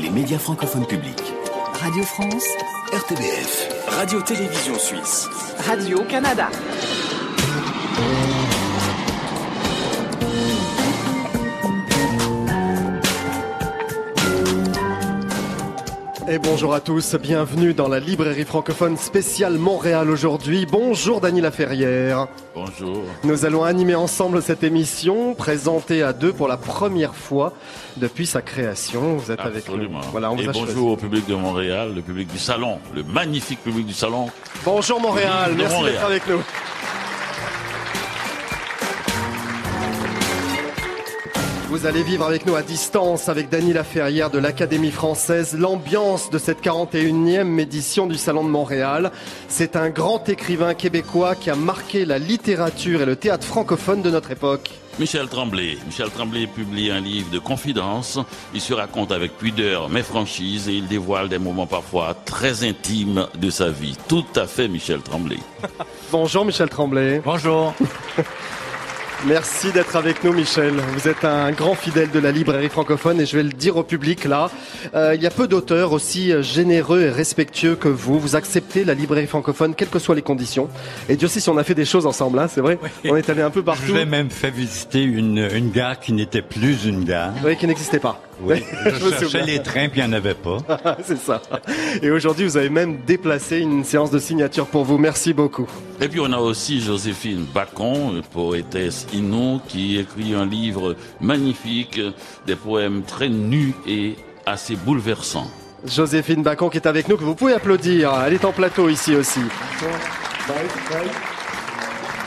les médias francophones publics. Radio France, RTBF, Radio-Télévision Suisse, Radio-Canada. Et bonjour à tous, bienvenue dans la librairie francophone spéciale Montréal aujourd'hui. Bonjour Dany Laferrière. Bonjour. Nous allons animer ensemble cette émission, présentée à deux pour la première fois depuis sa création. Vous êtes Absolument. avec nous. Voilà, on vous a bonjour choisi. au public de Montréal, le public du salon, le magnifique public du salon. Bonjour Montréal, Le livre de merci Montréal. d'être avec nous. Vous allez vivre avec nous à distance, avec Dany Laferrière de l'Académie française, l'ambiance de cette 41e édition du Salon de Montréal. C'est un grand écrivain québécois qui a marqué la littérature et le théâtre francophone de notre époque. Michel Tremblay. Michel Tremblay publie un livre de confidences. Il se raconte avec pudeur mais franchise et il dévoile des moments parfois très intimes de sa vie. Tout à fait Michel Tremblay. Bonjour Michel Tremblay. Bonjour. Merci d'être avec nous Michel. Vous êtes un grand fidèle de la librairie francophone et je vais le dire au public là. Il y a peu d'auteurs aussi généreux et respectueux que vous. Vous acceptez la librairie francophone quelles que soient les conditions. Et Dieu sait si on a fait des choses ensemble, hein, c'est vrai. Oui. On est allé un peu partout. Je l'ai même fait visiter une gare qui n'était plus une gare. Oui, qui n'existait pas. Oui. Je Je me cherchais souviens. les trains puis il n'y en avait pas. C'est ça. Et aujourd'hui, vous avez même déplacé une séance de signature pour vous. Merci beaucoup. Et puis on a aussi Joséphine Bacon, poétesse inou, qui écrit un livre magnifique, des poèmes très nus et assez bouleversants. Joséphine Bacon qui est avec nous, que vous pouvez applaudir. Elle est en plateau ici aussi.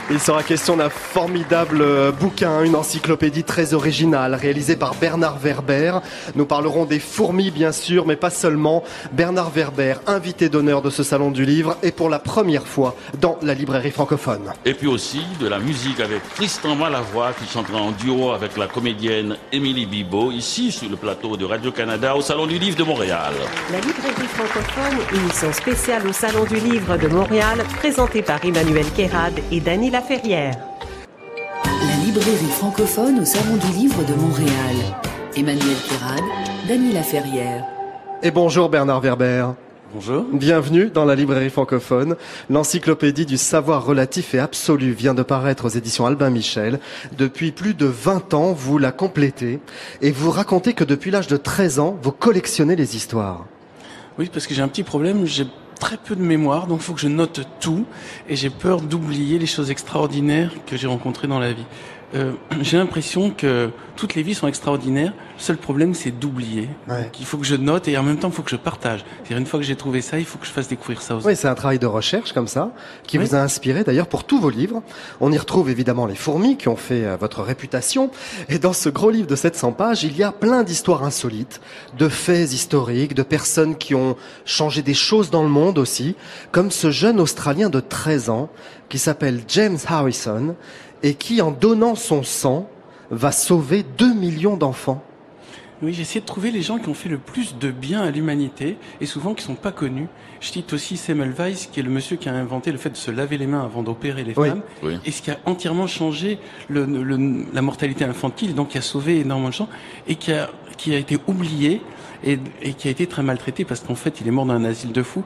Il sera question d'un formidable bouquin, une encyclopédie très originale, réalisée par Bernard Werber. Nous parlerons des fourmis, bien sûr, mais pas seulement. Bernard Werber, invité d'honneur de ce salon du livre, et pour la première fois dans la librairie francophone. Et puis aussi de la musique avec Tristan Malavoie qui chantera en duo avec la comédienne Émilie Bibeau, ici sur le plateau de Radio-Canada au Salon du Livre de Montréal. La librairie francophone, émission spéciale au Salon du Livre de Montréal, présentée par Emmanuel Kérad et Dany Laferrière. la librairie francophone au Salon du Livre de Montréal. Emmanuel Kérad, Dany Laferrière. Et bonjour Bernard Werber. Bonjour. Bienvenue dans la librairie francophone. L'encyclopédie du savoir relatif et absolu vient de paraître aux éditions Albin Michel. Depuis plus de 20 ans, vous la complétez et vous racontez que depuis l'âge de 13 ans, vous collectionnez les histoires. Oui, parce que j'ai un petit problème, j'ai très peu de mémoire, donc il faut que je note tout, et j'ai peur d'oublier les choses extraordinaires que j'ai rencontrées dans la vie. J'ai l'impression que toutes les vies sont extraordinaires, le seul problème c'est d'oublier. Ouais. Donc, il faut que je note et en même temps il faut que je partage. C'est-à-dire une fois que j'ai trouvé ça, il faut que je fasse découvrir ça aux Oui, c'est un travail de recherche comme ça, qui Oui. vous a inspiré d'ailleurs pour tous vos livres. On y retrouve évidemment les fourmis qui ont fait votre réputation. Et dans ce gros livre de 700 pages, il y a plein d'histoires insolites, de faits historiques, de personnes qui ont changé des choses dans le monde aussi, comme ce jeune Australien de 13 ans qui s'appelle James Harrison et qui, en donnant son sang, va sauver 2 millions d'enfants. Oui, j'ai essayé de trouver les gens qui ont fait le plus de bien à l'humanité et souvent qui sont pas connus. Je cite aussi Semmelweis, qui est le monsieur qui a inventé le fait de se laver les mains avant d'opérer les Oui. femmes, Oui. et ce qui a entièrement changé la mortalité infantile, donc qui a sauvé énormément de gens et qui a été oublié et qui a été très maltraité parce qu'en fait il est mort dans un asile de fous.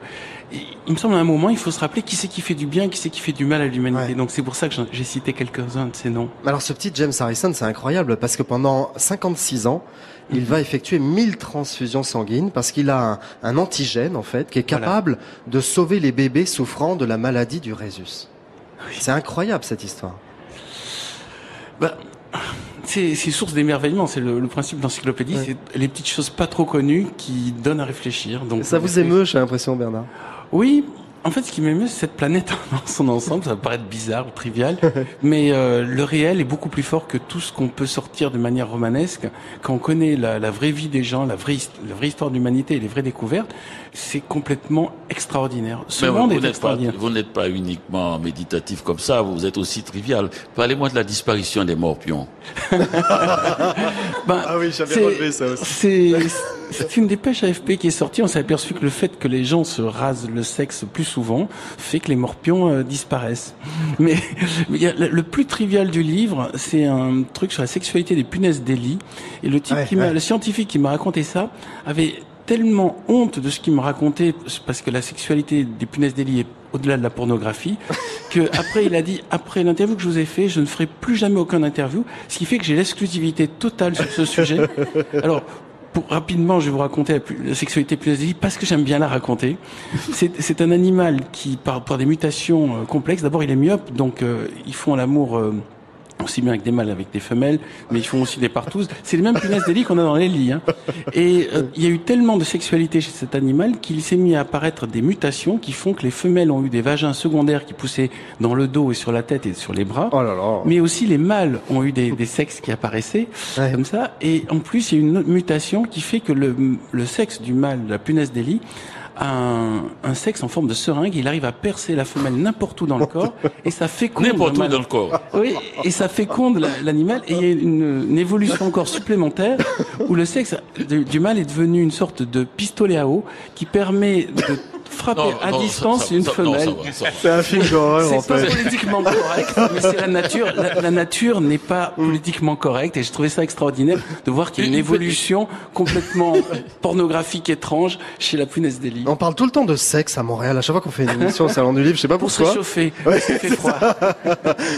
Et il me semble à un moment il faut se rappeler qui c'est qui fait du bien, qui c'est qui fait du mal à l'humanité. Ouais. Donc c'est pour ça que j'ai cité quelques-uns de ces noms. Alors ce petit James Harrison, c'est incroyable parce que pendant 56 ans, il va effectuer 1000 transfusions sanguines parce qu'il a un antigène en fait qui est Voilà. capable de sauver les bébés souffrant de la maladie du Rhésus. C'est incroyable cette histoire. Bah, c'est source d'émerveillement, c'est le principe d'encyclopédie, Ouais. c'est les petites choses pas trop connues qui donnent à réfléchir. Donc Ça vous émeut, j'ai l'impression, Bernard. Oui, en fait, ce qui m'émeut, c'est cette planète dans son ensemble. Ça va paraître bizarre ou trivial, mais le réel est beaucoup plus fort que tout ce qu'on peut sortir de manière romanesque. Quand on connaît la vraie vie des gens, la vraie histoire de l'humanité et les vraies découvertes, c'est complètement extraordinaire. Ce Mais monde vous est n'êtes extraordinaire. vous n'êtes pas uniquement méditatif comme ça, vous êtes aussi trivial. Parlez-moi de la disparition des morpions. Ben, Ah oui, j'avais c'est- relevé ça aussi. C'est une dépêche AFP qui est sortie. On s'est aperçu que le fait que les gens se rasent le sexe plus souvent fait que les morpions disparaissent. Mais il y a le plus trivial du livre, c'est un truc sur la sexualité des punaises des lits. Et le type Ouais, le scientifique qui m'a raconté ça avait tellement honte de ce qu'il me racontait, parce que la sexualité des punaises de lit est au-delà de la pornographie, que après il a dit, après l'interview que je vous ai fait, je ne ferai plus jamais aucune interview, ce qui fait que j'ai l'exclusivité totale sur ce sujet. Alors, rapidement, je vais vous raconter la sexualité punaise de lit parce que j'aime bien la raconter. C'est un animal qui, par des mutations complexes, d'abord il est myope, donc ils font l'amour aussi bien avec des mâles avec des femelles, mais ils font aussi des partouzes. C'est les mêmes punaises de lit qu'on a dans les lits. Hein. Et il y a eu tellement de sexualité chez cet animal qu'il s'est mis à apparaître des mutations qui font que les femelles ont eu des vagins secondaires qui poussaient dans le dos et sur la tête et sur les bras. Oh là là. Mais aussi les mâles ont eu des sexes qui apparaissaient comme ça. Et en plus, il y a une mutation qui fait que le sexe du mâle, de la punaise de lit, un sexe en forme de seringue, il arrive à percer la femelle n'importe où dans le corps et ça féconde n'importe où dans le corps. Oui, et ça féconde l'animal et il y a une évolution encore supplémentaire où le sexe du mâle est devenu une sorte de pistolet à eau qui permet de frapper à distance une femelle. C'est un film d'horreur, en C'est pas fait. politiquement correct, mais c'est la nature. La nature n'est pas politiquement correcte et je trouvais ça extraordinaire de voir qu'il y a une évolution complètement pornographique étrange chez la punaise de lit. On parle tout le temps de sexe à Montréal. À chaque fois qu'on fait une émission au Salon du Livre, je sais pas Pour se pourquoi. réchauffer, Ouais, il fait froid.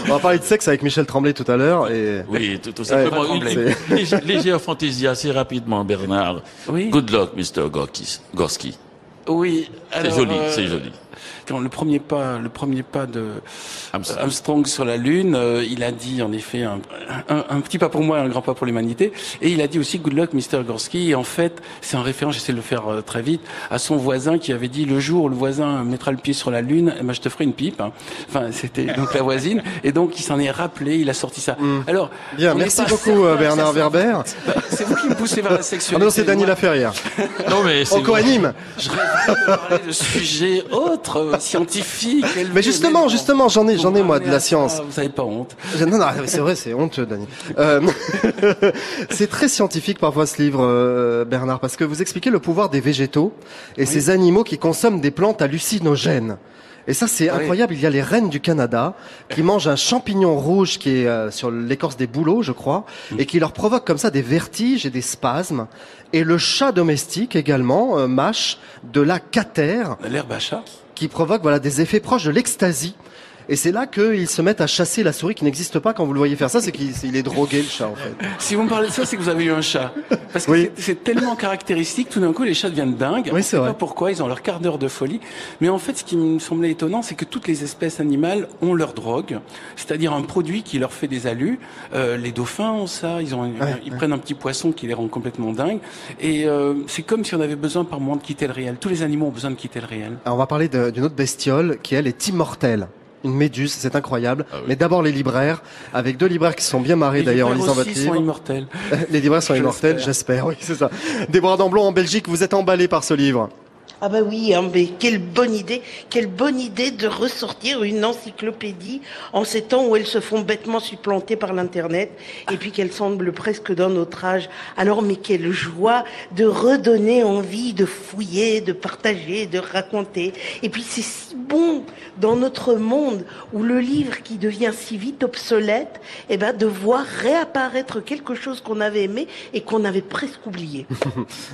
On va parler de sexe avec Michel Tremblay tout à l'heure. Et... Oui, tout simplement. Ouais, Une légère fantaisie assez rapidement, Bernard. Oui. Good luck, Mr. Gorski. Oui, C'est alors, joli, c'est joli. Quand le premier pas de Armstrong. Armstrong sur la Lune, il a dit en effet un petit pas pour moi, un grand pas pour l'humanité, et il a dit aussi Good luck, Mr. Gorski. Et en fait, c'est un référence, j'essaie de le faire très vite, à son voisin qui avait dit le jour où le voisin mettra le pied sur la Lune, eh ben, je te ferai une pipe. Hein. Enfin, c'était donc la voisine, et donc il s'en est rappelé, il a sorti ça. Alors, Bien, on merci est pas beaucoup certain que Bernard ça Werber. Bah, c'est vous qui me poussez vers la Ah sexualité. non, c'est Dany Moi, Laferrière. Non, mais c'est On co-anime. je rêve de parler de sujets autres, scientifiques. Mais justement, j'en ai moi de la science. Vous n'avez pas honte. Non, c'est vrai, c'est honteux, Dany. C'est très scientifique parfois ce livre, Bernard, parce que vous expliquez le pouvoir des végétaux et ces animaux qui consomment des plantes hallucinogènes. Et ça, c'est incroyable. Il y a les rennes du Canada qui mangent un champignon rouge qui est sur l'écorce des bouleaux, je crois, et qui leur provoque comme ça des vertiges et des spasmes. Et le chat domestique également mâche de la catère L'herbe à chat. qui provoque des effets proches de l'ecstasy. Et c'est là qu'ils se mettent à chasser la souris qui n'existe pas quand vous le voyez faire ça, c'est qu'il est drogué le chat en fait. Si vous me parlez de ça, c'est que vous avez eu un chat. Parce que Oui. c'est tellement caractéristique, tout d'un coup, les chats deviennent dingues. Oui, On c'est sait vrai. pas pourquoi, ils ont leur quart d'heure de folie. Mais en fait, ce qui me semblait étonnant, c'est que toutes les espèces animales ont leur drogue, c'est-à-dire un produit qui leur fait des allus. Les dauphins ont ça, ils prennent un petit poisson qui les rend complètement dingues. Et c'est comme si on avait besoin par moment de quitter le réel. Tous les animaux ont besoin de quitter le réel. Alors on va parler d'une autre bestiole qui elle est immortelle. Une méduse, c'est incroyable. Ah oui. Mais d'abord les libraires, avec deux libraires qui sont bien marrés Les d'ailleurs en libraires lisant votre aussi sont livre. immortels. Les libraires sont Je immortels, l'espère. j'espère, oui, c'est ça. Déborah Damblon en Belgique, vous êtes emballée par ce livre. Ah bah oui, hein, mais quelle bonne idée de ressortir une encyclopédie en ces temps où elles se font bêtement supplanter par l'internet et puis qu'elles semblent presque d'un autre âge. Alors mais quelle joie de redonner envie de fouiller, de partager, de raconter. Et puis c'est si bon dans notre monde où le livre qui devient si vite obsolète, de voir réapparaître quelque chose qu'on avait aimé et qu'on avait presque oublié.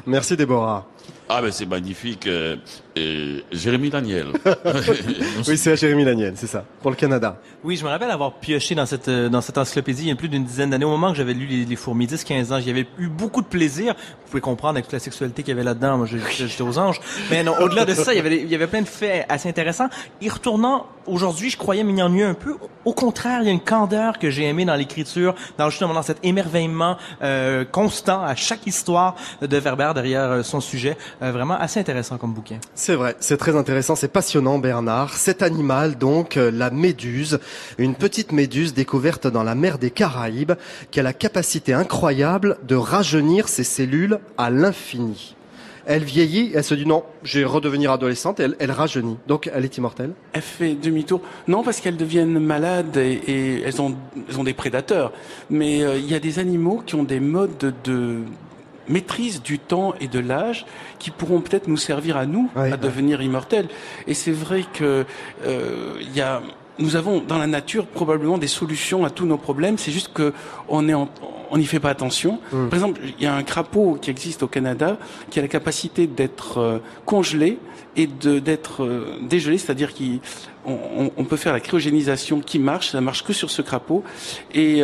Merci Déborah. Ah, ben c'est magnifique. Jérémy Daniel. Oui, c'est à Jérémy Daniel, c'est ça, pour le Canada. Oui, je me rappelle avoir pioché dans cette encyclopédie il y a plus d'une dizaine d'années. Au moment que j'avais lu les fourmis, 10-15 ans, j'y avais eu beaucoup de plaisir. Vous pouvez comprendre avec toute la sexualité qu'il y avait là-dedans. Moi, j'étais aux anges. Mais non, au-delà de ça, il y avait plein de faits assez intéressants. Y retournant, aujourd'hui, je croyais m'y ennuyer un peu. Au contraire, il y a une candeur que j'ai aimée dans l'écriture, justement dans cet émerveillement constant à chaque histoire de Werber derrière son sujet. Vraiment assez intéressant comme bouquin. C'est vrai, c'est très intéressant, c'est passionnant Bernard. Cet animal donc, la méduse, une petite méduse découverte dans la mer des Caraïbes qui a la capacité incroyable de rajeunir ses cellules à l'infini. Elle vieillit, elle se dit non, je vais redevenir adolescente, et elle rajeunit. Donc elle est immortelle. Elle fait demi-tour. Non, parce qu'elles deviennent malades et elles ont des prédateurs. Mais il y a des animaux qui ont des modes de maîtrise du temps et de l'âge qui pourront peut-être nous servir à nous à devenir immortels. Et c'est vrai que il y a nous avons dans la nature probablement des solutions à tous nos problèmes. C'est juste que on n'y fait pas attention. Par exemple, il y a un crapaud qui existe au Canada qui a la capacité d'être congelé et d'être dégelé, c'est-à-dire qu'on peut faire la cryogénisation qui marche. Ça marche que sur ce crapaud et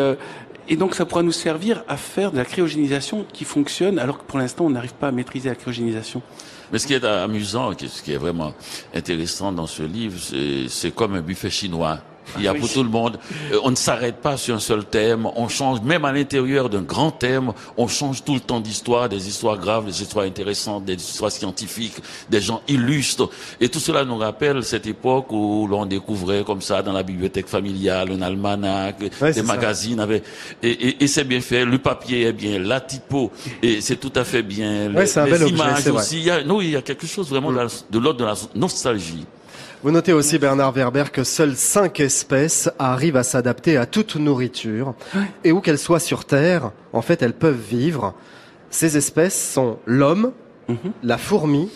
donc ça pourra nous servir à faire de la cryogénisation qui fonctionne, alors que pour l'instant on n'arrive pas à maîtriser la cryogénisation. Mais ce qui est amusant, ce qui est vraiment intéressant dans ce livre, c'est comme un buffet chinois. Il y a pour tout le monde. On ne s'arrête pas sur un seul thème. On change, même à l'intérieur d'un grand thème, on change tout le temps d'histoire, des histoires graves, des histoires intéressantes, des histoires scientifiques, des gens illustres. Et tout cela nous rappelle cette époque où l'on découvrait comme ça dans la bibliothèque familiale un almanach, des magazines avec, et c'est bien fait. Le papier est bien, la typo, et c'est tout à fait bien. Ouais, c'est un bel images objet, aussi. Il y a quelque chose vraiment de l'ordre de la nostalgie. Vous notez aussi, Bernard Werber, que seules 5 espèces arrivent à s'adapter à toute nourriture. Et où qu'elles soient sur Terre, en fait, elles peuvent vivre. Ces espèces sont l'homme, la fourmi,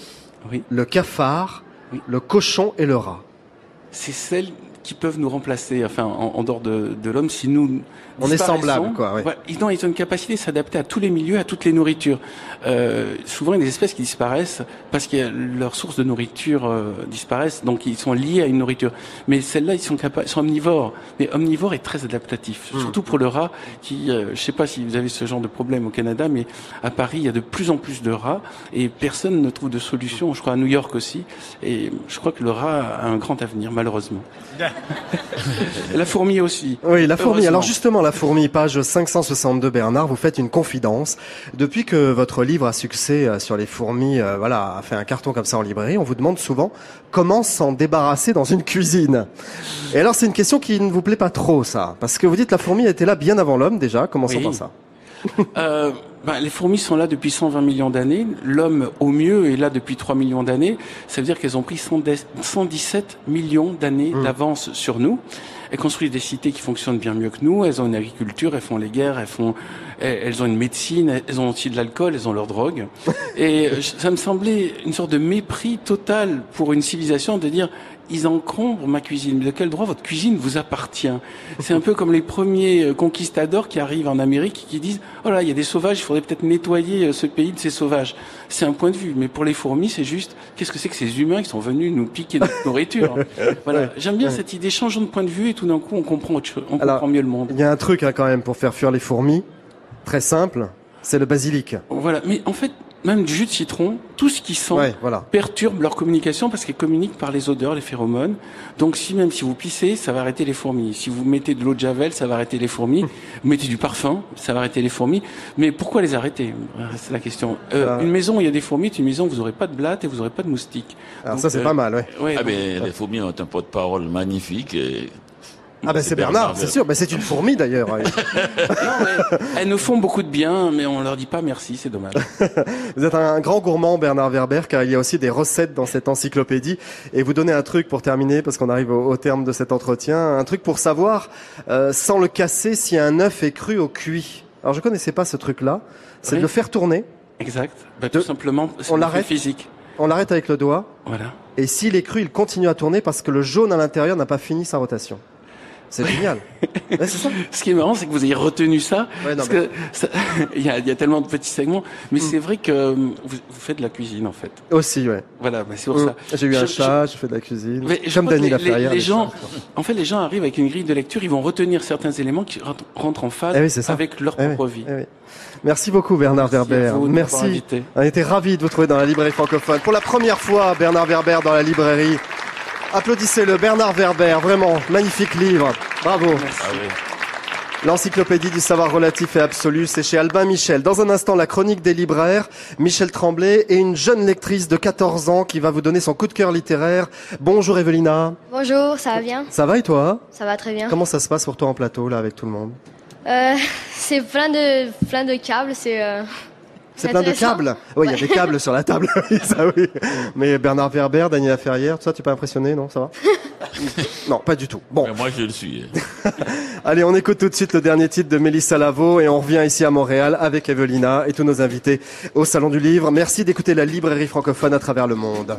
le cafard, le cochon et le rat. C'est celles qui peuvent nous remplacer, enfin, en dehors de l'homme, si nous on est semblable, quoi. Ouais. Ils ont une capacité de s'adapter à tous les milieux, à toutes les nourritures. Souvent, il y a des espèces qui disparaissent parce que leurs sources de nourriture disparaissent, donc ils sont liés à une nourriture. Mais celles-là, ils sont omnivores. Mais omnivore est très adaptatif, surtout pour le rat, qui, je sais pas si vous avez ce genre de problème au Canada, mais à Paris, il y a de plus en plus de rats et personne ne trouve de solution. Je crois à New York aussi, et je crois que le rat a un grand avenir, malheureusement. La fourmi aussi. Oui, la fourmi. Alors justement, la fourmi, page 562, Bernard, vous faites une confidence. Depuis que votre livre a succès sur les fourmis, a fait un carton comme ça en librairie, on vous demande souvent comment s'en débarrasser dans une cuisine. Et alors, c'est une question qui ne vous plaît pas trop, ça. Parce que vous dites la fourmi était là bien avant l'homme, déjà. Commençons par ça. Les fourmis sont là depuis 120 millions d'années. L'homme, au mieux, est là depuis 3 millions d'années. Ça veut dire qu'elles ont pris 117 millions d'années d'avance sur nous. Elles construisent des cités qui fonctionnent bien mieux que nous. Elles ont une agriculture, elles font les guerres, elles ont une médecine, elles ont aussi de l'alcool, elles ont leur drogue. Et ça me semblait une sorte de mépris total pour une civilisation de dire ils encombrent ma cuisine. Mais de quel droit votre cuisine vous appartient? C'est un peu comme les premiers conquistadors qui arrivent en Amérique qui disent oh là, il y a des sauvages, il faudrait peut-être nettoyer ce pays de ces sauvages. C'est un point de vue. Mais pour les fourmis, c'est juste qu'est-ce que c'est que ces humains qui sont venus nous piquer notre nourriture? Voilà. J'aime bien cette idée. Changeons de point de vue et tout d'un coup, on comprend autre chose. On comprend mieux le monde. Il y a un truc quand même pour faire fuir les fourmis. Très simple. C'est le basilic. Voilà. Mais en fait, même du jus de citron, tout ce qui sent perturbe leur communication parce qu'elles communiquent par les odeurs, les phéromones. Donc même si vous pissez, ça va arrêter les fourmis. Si vous mettez de l'eau de javel, ça va arrêter les fourmis. Vous mettez du parfum, ça va arrêter les fourmis. Mais pourquoi les arrêter? C'est la question. Une maison où il y a des fourmis, c'est une maison où vous n'aurez pas de blattes et vous n'aurez pas de moustiques. Alors donc, ça c'est pas mal, les fourmis ont un porte-parole magnifique. C'est Bernard, c'est sûr. C'est une fourmi d'ailleurs. Non, mais elles nous font beaucoup de bien, mais on leur dit pas merci, c'est dommage. Vous êtes un grand gourmand, Bernard Werber, car il y a aussi des recettes dans cette encyclopédie. Et vous donnez un truc pour terminer, parce qu'on arrive au terme de cet entretien, un truc pour savoir, sans le casser, si un œuf est cru ou cuit. Alors je connaissais pas ce truc-là. C'est de le faire tourner. Exact. Tout simplement, c'est l'arrête physique. On l'arrête avec le doigt. Voilà. Et s'il est cru, il continue à tourner parce que le jaune à l'intérieur n'a pas fini sa rotation. C'est génial. C'est ça. Ce qui est marrant, c'est que vous ayez retenu ça. Que il y a tellement de petits segments. Mais c'est vrai que vous faites de la cuisine, en fait. Aussi, ouais. Voilà, c'est pour ça. J'ai eu un chat, je fais de la cuisine. Comme Dany Laferrière. Les gens arrivent avec une grille de lecture, ils vont retenir certains éléments qui rentrent en phase avec leur propre vie. Merci beaucoup, Bernard Werber. Merci. On était ravis de vous trouver dans la librairie francophone. Pour la première fois, Bernard Werber dans la librairie. Applaudissez-le, Bernard Werber, vraiment, magnifique livre. Bravo. L'encyclopédie du savoir relatif et absolu, c'est chez Albin Michel. Dans un instant, la chronique des libraires, Michel Tremblay et une jeune lectrice de 14 ans qui va vous donner son coup de cœur littéraire. Bonjour Evelina. Bonjour, ça va bien? Ça va et toi? Ça va très bien. Comment ça se passe pour toi en plateau, là, avec tout le monde? C'est plein de câbles, c'est plein de câbles. Oui, il y a des câbles sur la table. Ça, oui. Mais Bernard Werber, Dany Laferrière, toi, tu n'es pas impressionné, non? Ça va? Non, pas du tout. Bon. Mais moi, je le suis. Allez, on écoute tout de suite le dernier titre de Mélissa Lavo et on revient ici à Montréal avec Evelina et tous nos invités au Salon du Livre. Merci d'écouter la librairie francophone à travers le monde.